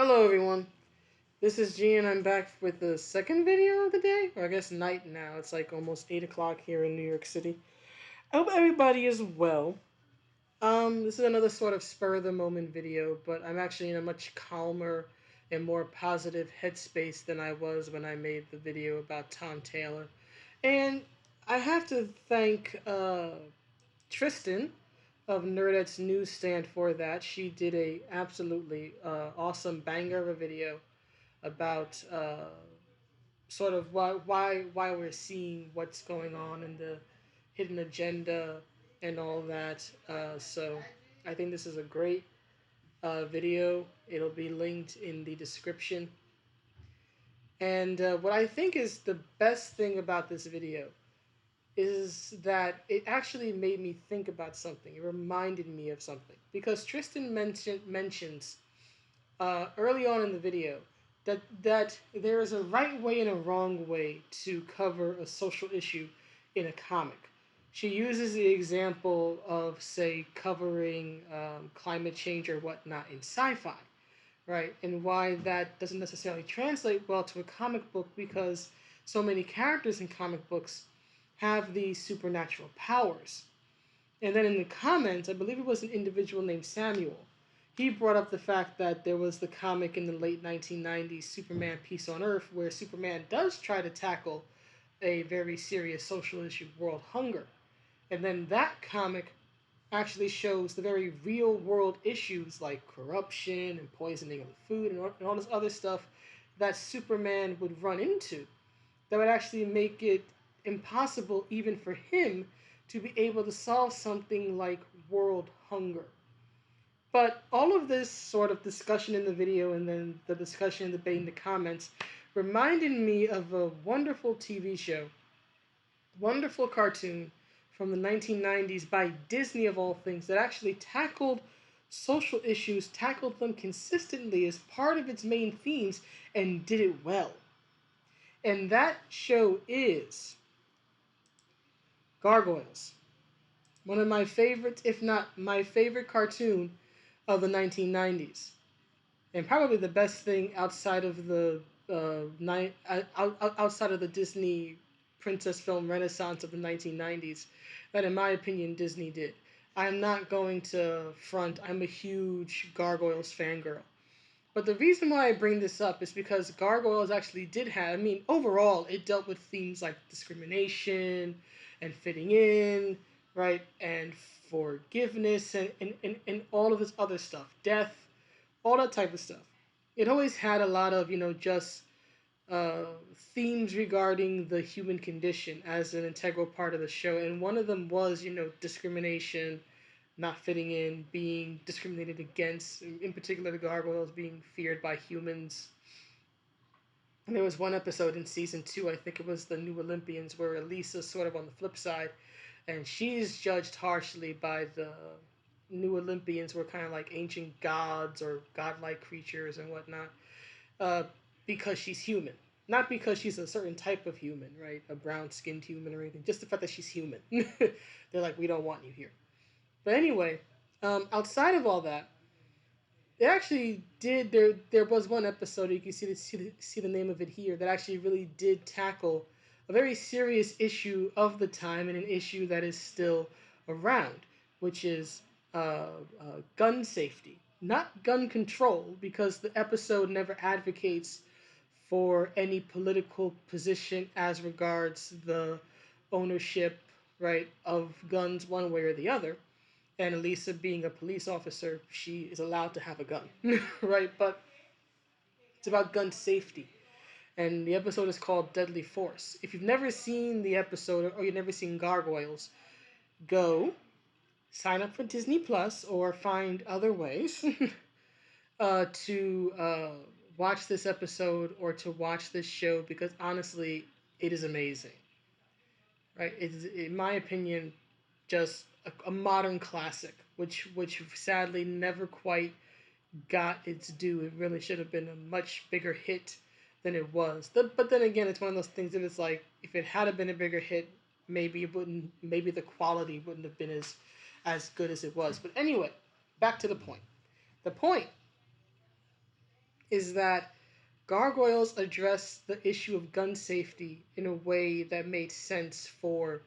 Hello everyone, this is G and I'm back with the second video of the day, or I guess night now. It's like almost 8 o'clock here in New York City. I hope everybody is well. This is another sort of spur of the moment video, but I'm actually in a much calmer and more positive headspace than I was when I made the video about Tom Taylor. And I have to thank Tristan of Nerdette's Newstand for that. She did a absolutely awesome banger of a video about sort of why we're seeing what's going on in the hidden agenda and all that. So I think this is a great video. It'll be linked in the description. And what I think is the best thing about this video is that it actually made me think about something. It reminded me of something because Tristan mentions early on in the video that there is a right way and a wrong way to cover a social issue in a comic. She uses the example of, say, covering climate change or whatnot in sci-fi, right? And why that doesn't necessarily translate well to a comic book because so many characters in comic books have these supernatural powers. And then in the comments, I believe it was an individual named Samuel, he brought up the fact that there was the comic in the late 1990s, Superman Peace on Earth, where Superman does try to tackle a very serious social issue, world hunger. And then that comic actually shows the very real world issues like corruption and poisoning of the food and all this other stuff that Superman would run into that would actually make it impossible even for him to be able to solve something like world hunger. But all of this sort of discussion in the video and then the discussion and debate in the comments reminded me of a wonderful TV show, wonderful cartoon from the 1990s by Disney of all things that actually tackled social issues, tackled them consistently as part of its main themes, and did it well. And that show is Gargoyles. One of my favorites, if not my favorite cartoon of the 1990s. And probably the best thing outside of the outside of the Disney princess film renaissance of the 1990s that in my opinion Disney did. I'm not going to front, I'm a huge Gargoyles fangirl. But the reason why I bring this up is because Gargoyles actually did have, I mean, overall, it dealt with themes like discrimination and fitting in, right? And forgiveness and all of this other stuff, death, all that type of stuff. It always had a lot of, just uh, themes regarding the human condition as an integral part of the show. And one of them was, discrimination, not fitting in, being discriminated against, in particular the gargoyles being feared by humans. And there was one episode in season 2, I think it was the New Olympians, where Elisa's sort of on the flip side, and she's judged harshly by the New Olympians, were kind of like ancient gods or godlike creatures and whatnot, uh, because she's human. Not because she's a certain type of human, right? A brown-skinned human or anything. Just the fact that she's human. They're like, we don't want you here. But anyway, outside of all that, they actually did. There was one episode you can see the name of it here that actually really did tackle a very serious issue of the time and an issue that is still around, which is gun safety, not gun control, because the episode never advocates for any political position as regards the ownership, right, of guns one way or the other. And Elisa, being a police officer, she is allowed to have a gun, right? But it's about gun safety. And the episode is called Deadly Force. If you've never seen the episode or you've never seen Gargoyles, go sign up for Disney Plus or find other ways to watch this episode or to watch this show because honestly, it is amazing. Right? It's, in my opinion, just a modern classic, which sadly never quite got its due. It really should have been a much bigger hit than it was. But then again, it's one of those things that it's like if it had been a bigger hit, maybe it wouldn't. Maybe the quality wouldn't have been as good as it was. But anyway, back to the point. The point is that Gargoyles addressed the issue of gun safety in a way that made sense for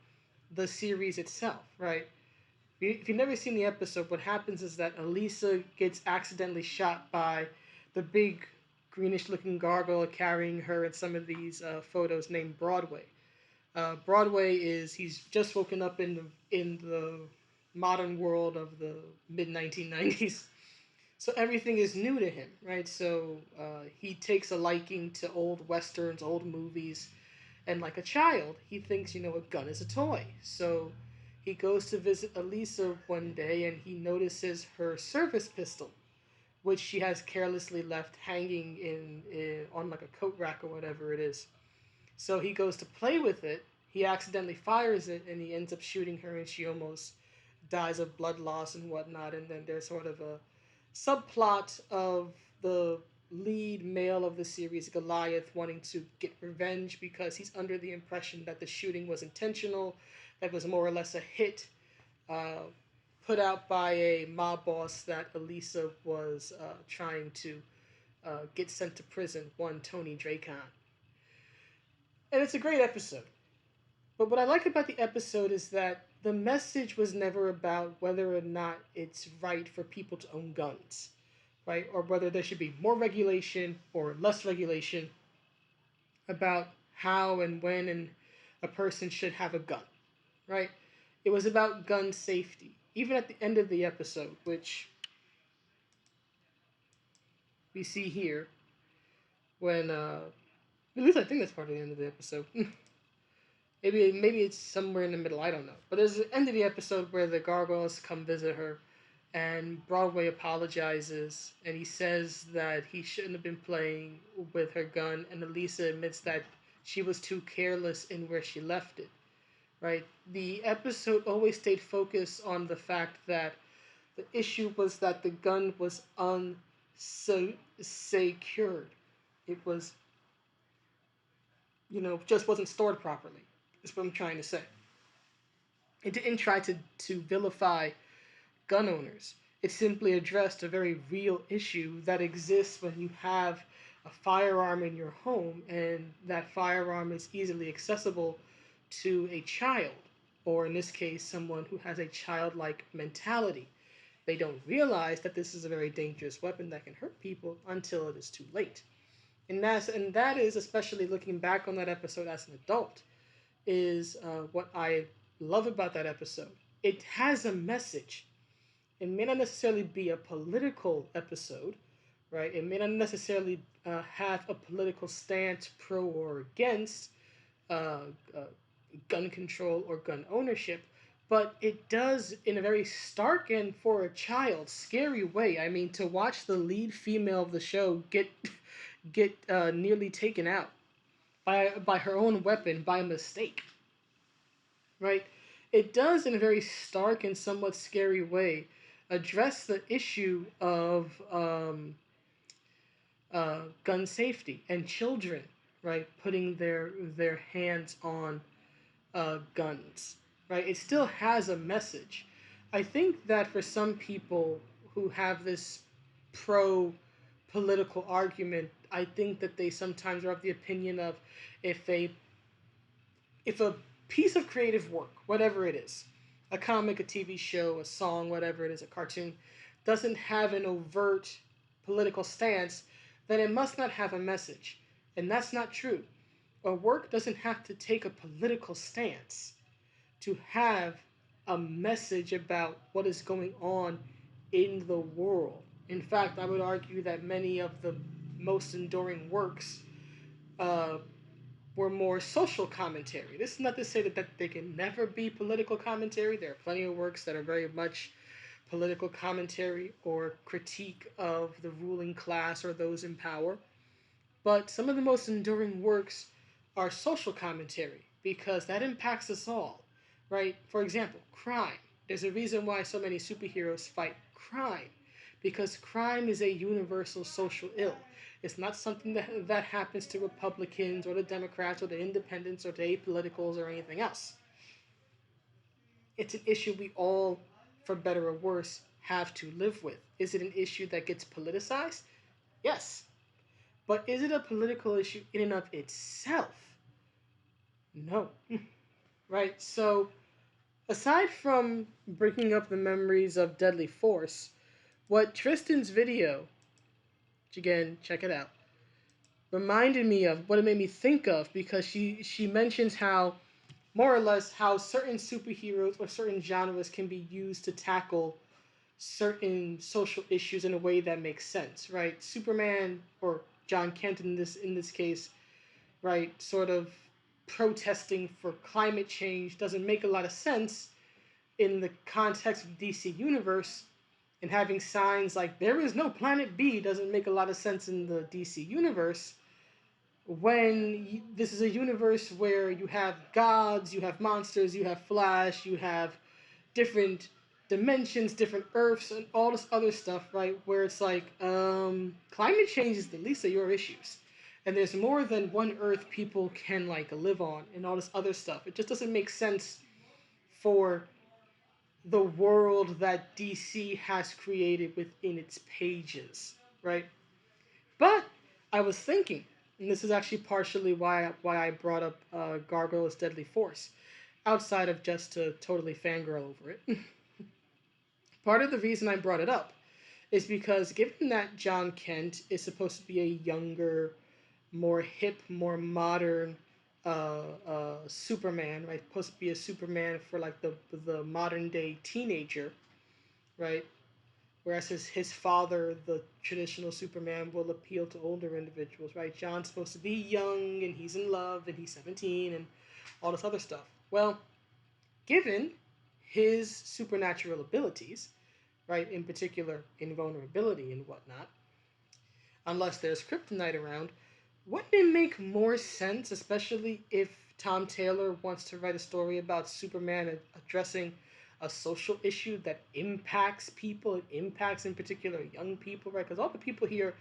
the series itself, right? If you've never seen the episode, what happens is that Elisa gets accidentally shot by the big greenish looking gargoyle carrying her in some of these photos named Broadway. Broadway is he's just woken up in the modern world of the mid 1990s, so everything is new to him, right? So he takes a liking to old westerns, old movies, and like a child, he thinks, a gun is a toy. So he goes to visit Elisa one day and he notices her service pistol, which she has carelessly left hanging in on like a coat rack or whatever it is. So he goes to play with it. He accidentally fires it and he ends up shooting her, and she almost dies of blood loss and whatnot. And then there's sort of a subplot of the lead male of the series, Goliath, wanting to get revenge because he's under the impression that the shooting was intentional, that was more or less a hit uh, put out by a mob boss that Elisa was trying to get sent to prison, one Tony Dracon. And it's a great episode. But what I like about the episode is that the message was never about whether or not it's right for people to own guns, right? Or whether there should be more regulation or less regulation about how and when and a person should have a gun, right? It was about gun safety. Even at the end of the episode, which we see here, when at least I think that's part of the end of the episode. Maybe it's somewhere in the middle. I don't know. But there's the end of the episode where the gargoyles come visit her, and Broadway apologizes, and he says that he shouldn't have been playing with her gun, and Elisa admits that she was too careless in where she left it. Right. The episode always stayed focused on the fact that the issue was that the gun was unsecured. It was, just wasn't stored properly. Is what I'm trying to say. It didn't try to vilify gun owners. It simply addressed a very real issue that exists when you have a firearm in your home and that firearm is easily accessible to a child, or in this case, someone who has a childlike mentality. They don't realize that this is a very dangerous weapon that can hurt people until it is too late. And that is, especially looking back on that episode as an adult, is what I love about that episode. It has a message. It may not necessarily be a political episode, right? It may not necessarily have a political stance pro or against uh, uh, gun control or gun ownership, but it does, in a very stark and for a child scary way. I mean, to watch the lead female of the show get nearly taken out by her own weapon by mistake, right? It does, in a very stark and somewhat scary way, address the issue of gun safety and children, right, putting their hands on guns, right? It still has a message. I think that for some people who have this pro political argument, I think that they sometimes are of the opinion of if a if a piece of creative work, whatever it is, a comic, a TV show, a song, whatever it is, a cartoon, doesn't have an overt political stance, then it must not have a message. And that's not true. A work doesn't have to take a political stance to have a message about what is going on in the world. In fact, I would argue that many of the most enduring works uh, were more social commentary. This is not to say that they can never be political commentary. There are plenty of works that are very much political commentary or critique of the ruling class or those in power. But some of the most enduring works are social commentary because that impacts us all, right? For example, crime. There's a reason why so many superheroes fight crime because crime is a universal social ill. It's not something that happens to Republicans or the Democrats or the independents or the apoliticals or anything else. It's an issue we all, for better or worse, have to live with. Is it an issue that gets politicized? Yes. But is it a political issue in and of itself? No. Right? So, aside from bringing up the memories of Deadly Force, what Tristan's video, which again, check it out, reminded me of, what it made me think of, because she mentions how, more or less, how certain superheroes or certain genres can be used to tackle certain social issues in a way that makes sense, right? Superman, or John Kent in this case, right, sort of protesting for climate change doesn't make a lot of sense in the context of the DC universe, and having signs like "there is no planet B" doesn't make a lot of sense in the DC universe, when this is a universe where you have gods, you have monsters, you have Flash, you have different dimensions, different Earths, and all this other stuff, right? Where it's like, climate change is the least of your issues. And there's more than one Earth people can like live on, and all this other stuff. It just doesn't make sense for the world that DC has created within its pages, right? But I was thinking, and this is actually partially why I brought up Gargoyles Deadly Force, outside of just to totally fangirl over it. Part of the reason I brought it up is because, given that John Kent is supposed to be a younger, more hip, more modern Superman, right? Supposed to be a Superman for like the modern day teenager, right? Whereas his father, the traditional Superman, will appeal to older individuals, right? John's supposed to be young and he's in love and he's 17 and all this other stuff. Well, given his supernatural abilities, right, in particular invulnerability and whatnot, unless there's kryptonite around, wouldn't it make more sense, especially if Tom Taylor wants to write a story about Superman addressing a social issue that impacts people, it impacts in particular young people, right? Because all the people here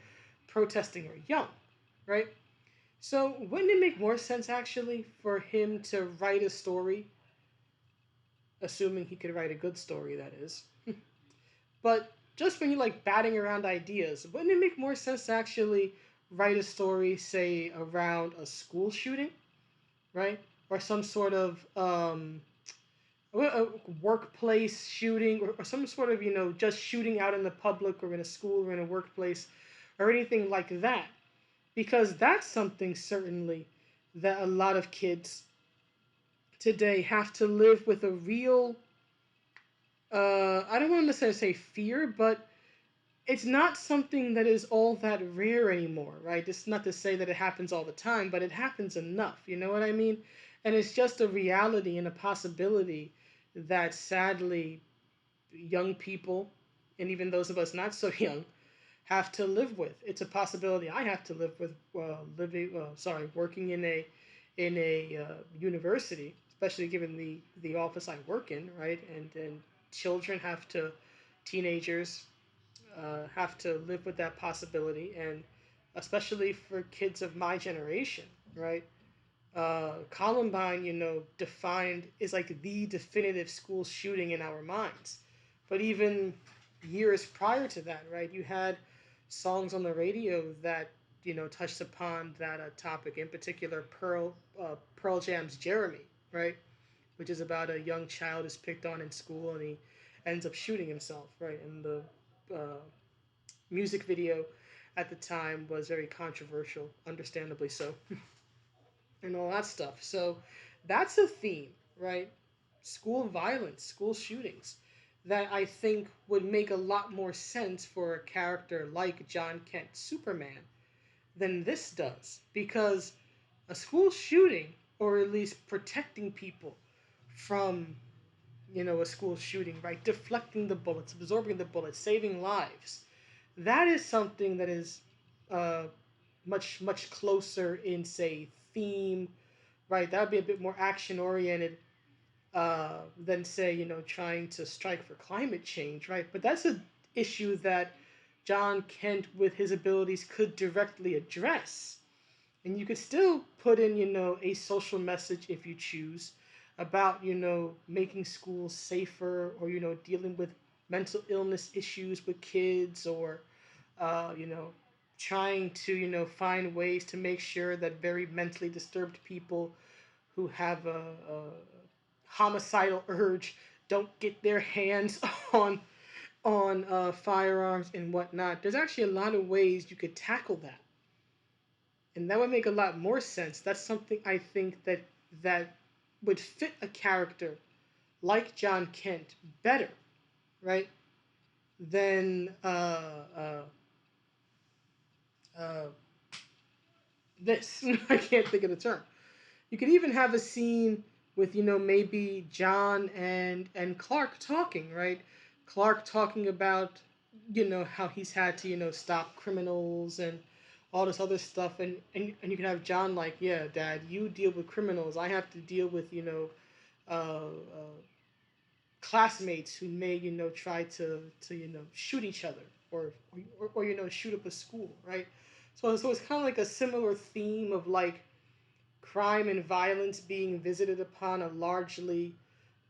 protesting are young, right? So wouldn't it make more sense actually for him to write a story, assuming he could write a good story, that is, but just when you're like batting around ideas, wouldn't it make more sense to actually write a story, say, around a school shooting, right? Or some sort of a workplace shooting, or some sort of, just shooting out in the public or in a school or in a workplace or anything like that. Because that's something certainly that a lot of kids today have to live with, a real, I don't want to necessarily say fear, but it's not something that is all that rare anymore, right? It's not to say that it happens all the time, but it happens enough, you know what I mean? And it's just a reality and a possibility that sadly young people, and even those of us not so young, have to live with. It's a possibility I have to live with, working in a university, especially given the office I work in, right? And children have to, teenagers have to live with that possibility, and especially for kids of my generation, right? Columbine, defined is like the definitive school shooting in our minds. But even years prior to that, right, you had songs on the radio that touched upon that topic. In particular, Pearl Jam's "Jeremy," right, which is about a young child who's picked on in school and he ends up shooting himself, right, and the music video at the time was very controversial, understandably so, and all that stuff. So that's a theme, right? School violence, school shootings, that I think would make a lot more sense for a character like John Kent Superman than this does. Because a school shooting, or at least protecting people from, a school shooting, right? Deflecting the bullets, absorbing the bullets, saving lives. That is something that is uh, much closer in, say, theme, right? That would be a bit more action oriented than, say, trying to strike for climate change, right? But that's an issue that John Kent, with his abilities, could directly address. And you could still put in, a social message if you choose about, making schools safer, or, dealing with mental illness issues with kids, or, trying to, find ways to make sure that very mentally disturbed people who have a homicidal urge don't get their hands on firearms and whatnot. There's actually a lot of ways you could tackle that, and that would make a lot more sense. That's something I think that would fit a character like John Kent better, right? Than uh, this. I can't think of the term. You could even have a scene with, maybe John and Clark talking, right? Clark talking about, how he's had to, stop criminals and all this other stuff, and you can have John like, yeah, Dad, you deal with criminals. I have to deal with, classmates who may, try to shoot each other or shoot up a school, right? So it's kind of like a similar theme of like crime and violence being visited upon a largely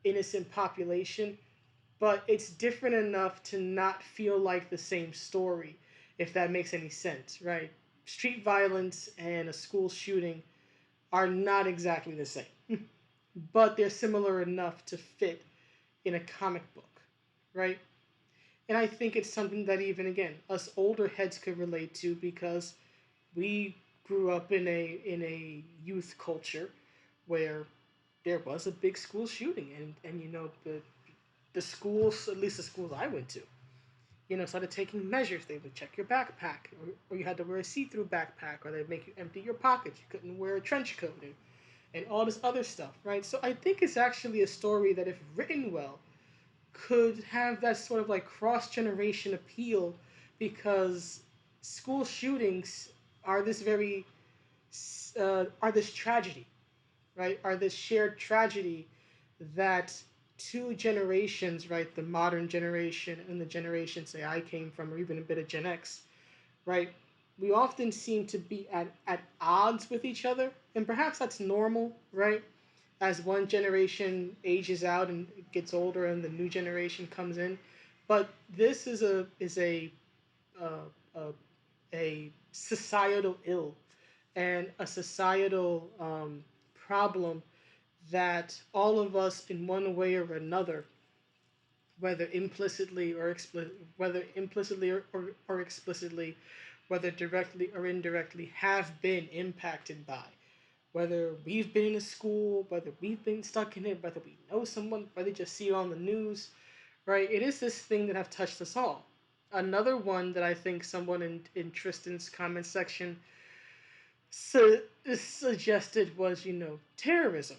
innocent population, but it's different enough to not feel like the same story, if that makes any sense, right? Street violence and a school shooting are not exactly the same, but they're similar enough to fit in a comic book, right? And I think it's something that even again us older heads could relate to because we grew up in a youth culture where there was a big school shooting, and the schools, at least the schools I went to, started taking measures. They would check your backpack, or you had to wear a see-through backpack, or they'd make you empty your pockets. You couldn't wear a trench coat, and all this other stuff, right? So I think it's actually a story that, if written well, could have that sort of like cross-generation appeal, because school shootings are this very are this tragedy, right? Are this shared tragedy that two generations, right? The modern generation and the generation, say, I came from, or even a bit of Gen X, right? We often seem to be at odds with each other, and perhaps that's normal, right? As one generation ages out and gets older, and the new generation comes in. But this is uh, a a societal ill and a societal problem that all of us, in one way or another, whether implicitly or or explicitly, whether directly or indirectly, have been impacted by. Whether we've been in a school, whether we've been stuck in it, whether we know someone, whether just see it on the news, right? It is this thing that have touched us all. Another one that I think someone in Tristan's comment section suggested was, terrorism,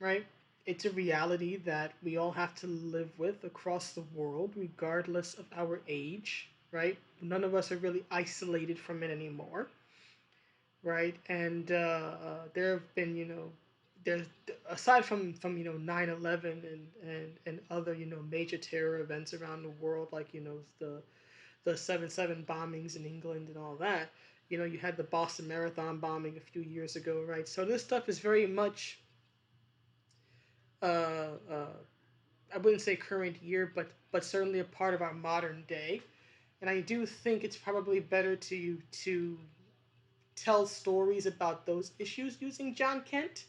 right? It's a reality that we all have to live with across the world, regardless of our age, right? None of us are really isolated from it anymore, right? And there have been, there's aside from 9/11 and other major terror events around the world, like the 7/7 bombings in England and all that. You had the Boston Marathon bombing a few years ago, right? So this stuff is very much, uh, uh, I wouldn't say current year, but certainly a part of our modern day. And I do think it's probably better to tell stories about those issues using John Kent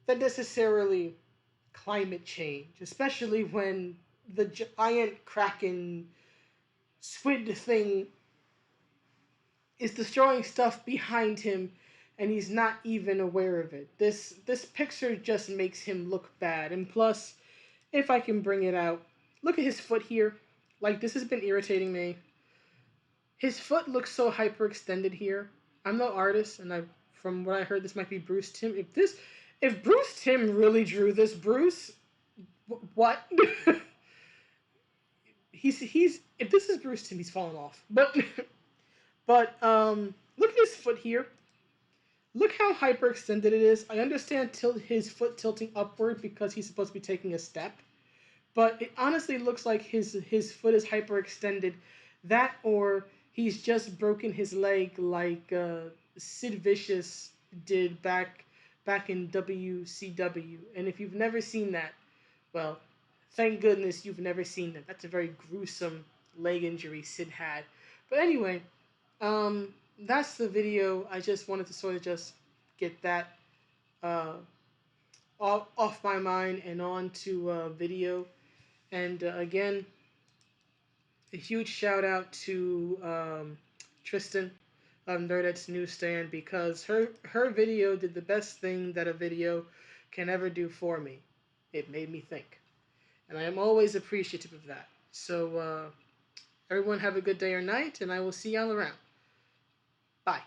than necessarily climate change, especially when the giant kraken squid thing is destroying stuff behind him and he's not even aware of it. This picture just makes him look bad. And plus, if I can bring it out, look at his foot here. Like, this has been irritating me. His foot looks so hyperextended here. I'm no artist, and from what I heard, this might be Bruce Timm. If Bruce Timm really drew this, Bruce, what? he's if this is Bruce Timm, he's fallen off. But look at his foot here. Look how hyperextended it is. I understand his foot tilting upward because he's supposed to be taking a step, but it honestly looks like his foot is hyperextended. That, or he's just broken his leg like Sid Vicious did back in WCW. And if you've never seen that, well, thank goodness you've never seen that. That's a very gruesome leg injury Sid had. But anyway, That's the video. I just wanted to sort of just get that uh, off my mind and on to video. And again, a huge shout out to Tristan of Nerdette's Newstand, because her video did the best thing that a video can ever do for me. It made me think, and I am always appreciative of that. So everyone have a good day or night, and I will see y'all around. Bye.